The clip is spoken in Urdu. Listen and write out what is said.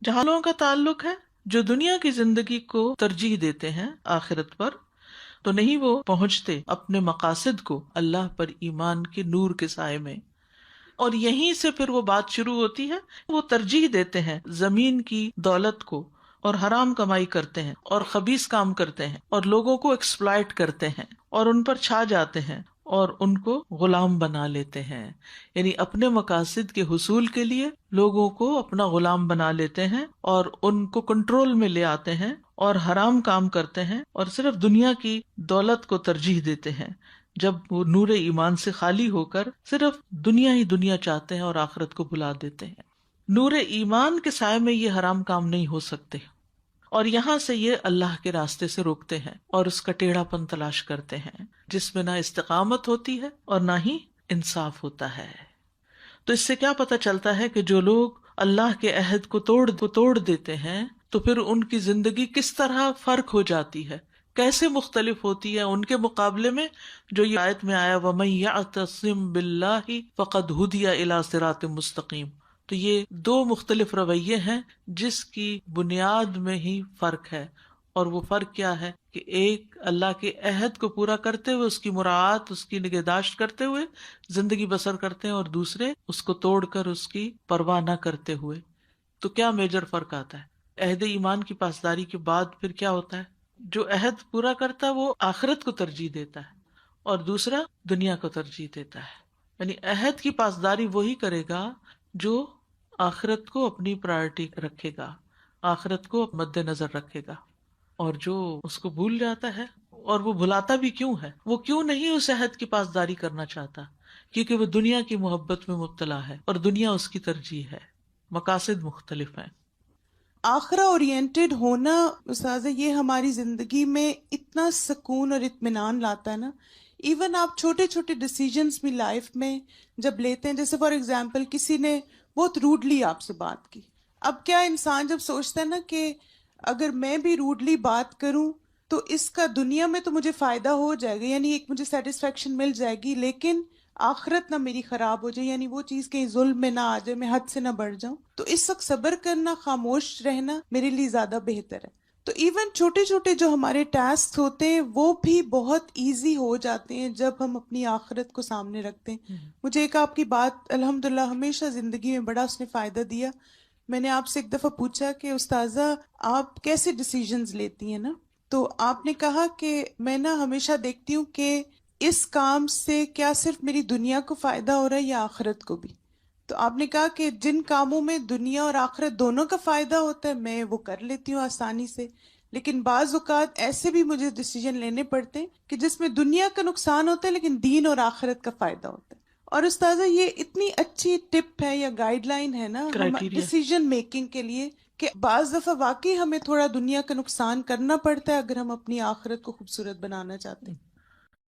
جہاں لوگوں کا تعلق ہے جو دنیا کی زندگی کو ترجیح دیتے ہیں آخرت پر، تو نہیں وہ پہنچتے اپنے مقاصد کو اللہ پر ایمان کے نور کے سائے میں. اور یہیں سے پھر وہ بات شروع ہوتی ہے. وہ ترجیح دیتے ہیں زمین کی دولت کو، اور حرام کمائی کرتے ہیں اور خبیث کام کرتے ہیں اور لوگوں کو ایکسپلائٹ کرتے ہیں اور ان پر چھا جاتے ہیں اور ان کو غلام بنا لیتے ہیں. یعنی اپنے مقاصد کے حصول کے لیے لوگوں کو اپنا غلام بنا لیتے ہیں اور ان کو کنٹرول میں لے آتے ہیں اور حرام کام کرتے ہیں اور صرف دنیا کی دولت کو ترجیح دیتے ہیں، جب وہ نور ایمان سے خالی ہو کر صرف دنیا ہی دنیا چاہتے ہیں اور آخرت کو بھلا دیتے ہیں. نور ایمان کے سائے میں یہ حرام کام نہیں ہو سکتے، اور یہاں سے یہ اللہ کے راستے سے روکتے ہیں اور اس کا ٹیڑھا پن تلاش کرتے ہیں جس میں نہ استقامت ہوتی ہے اور نہ ہی انصاف ہوتا ہے. تو اس سے کیا پتہ چلتا ہے کہ جو لوگ اللہ کے عہد کو توڑ دیتے ہیں تو پھر ان کی زندگی کس طرح فرق ہو جاتی ہے، کیسے مختلف ہوتی ہے ان کے مقابلے میں جو یہ آیت میں آیا وَمَن يَعْتَصِم بِاللَّهِ فَقَدْ هُدِيَ إِلَى صِرَاطٍ مُسْتَقِيمٍ. تو یہ دو مختلف رویے ہیں جس کی بنیاد میں ہی فرق ہے. اور وہ فرق کیا ہے کہ ایک اللہ کے عہد کو پورا کرتے ہوئے اس کی مراعات، اس کی نگہداشت کرتے ہوئے زندگی بسر کرتے ہیں، اور دوسرے اس کو توڑ کر اس کی پرواہ نہ کرتے ہوئے. تو کیا میجر فرق آتا ہے؟ عہد ایمان کی پاسداری کے بعد پھر کیا ہوتا ہے؟ جو عہد پورا کرتا ہے وہ آخرت کو ترجیح دیتا ہے اور دوسرا دنیا کو ترجیح دیتا ہے. یعنی عہد کی پاسداری وہی کرے گا جو آخرت کو اپنی پرائرٹی رکھے گا، آخرت کو مد نظر رکھے گا. اور جو اس کو بھول جاتا ہے، اور وہ بھلاتا بھی کیوں ہے، وہ کیوں نہیں اس عہد کی پاسداری کرنا چاہتا؟ کیونکہ وہ دنیا کی محبت میں مبتلا ہے اور دنیا اس کی ترجیح ہے، مقاصد مختلف ہیں. آخرہ اورینٹڈ ہونا استاذہ یہ ہماری زندگی میں اتنا سکون اور اطمینان لاتا ہے نا. ایون آپ چھوٹے چھوٹے ڈیسیجنز بھی لائف میں جب لیتے ہیں، جیسے فار ایگزامپل کسی نے بہت روڈلی آپ سے بات کی، اب کیا انسان جب سوچتا ہے نا کہ اگر میں بھی روڈلی بات کروں تو اس کا دنیا میں تو مجھے فائدہ ہو جائے گا، یعنی ایک مجھے سیٹسفیکشن مل جائے گی، لیکن آخرت نہ میری خراب ہو جائے، یعنی وہ چیز کہیں ظلم میں نہ آ جائے، میں حد سے نہ بڑھ جاؤں، تو اس وقت صبر کرنا، خاموش رہنا میرے لیے زیادہ بہتر ہے. تو ایون چھوٹے چھوٹے جو ہمارے ٹاسک ہوتے ہیں وہ بھی بہت ایزی ہو جاتے ہیں جب ہم اپنی آخرت کو سامنے رکھتے ہیں. مجھے ایک آپ کی بات الحمدللہ ہمیشہ زندگی میں بڑا اس نے فائدہ دیا. میں نے آپ سے ایک دفعہ پوچھا کہ استاذہ آپ کیسے ڈیسیژنز لیتی ہیں نا، تو آپ نے کہا کہ میں نا ہمیشہ دیکھتی ہوں کہ اس کام سے کیا صرف میری دنیا کو فائدہ ہو رہا ہے یا آخرت کو بھی. تو آپ نے کہا کہ جن کاموں میں دنیا اور آخرت دونوں کا فائدہ ہوتا ہے میں وہ کر لیتی ہوں آسانی سے، لیکن بعض اوقات ایسے بھی مجھے ڈیسیژن لینے پڑتے ہیں کہ جس میں دنیا کا نقصان ہوتا ہے لیکن دین اور آخرت کا فائدہ ہوتا ہے. اور استاذہ یہ اتنی اچھی ٹپ ہے یا گائیڈ لائن ہے نا ہم کرائٹیریا. ڈیسیژن میکنگ کے لیے کہ بعض دفعہ واقعی ہمیں تھوڑا دنیا کا نقصان کرنا پڑتا ہے اگر ہم اپنی آخرت کو خوبصورت بنانا چاہتے ہیں.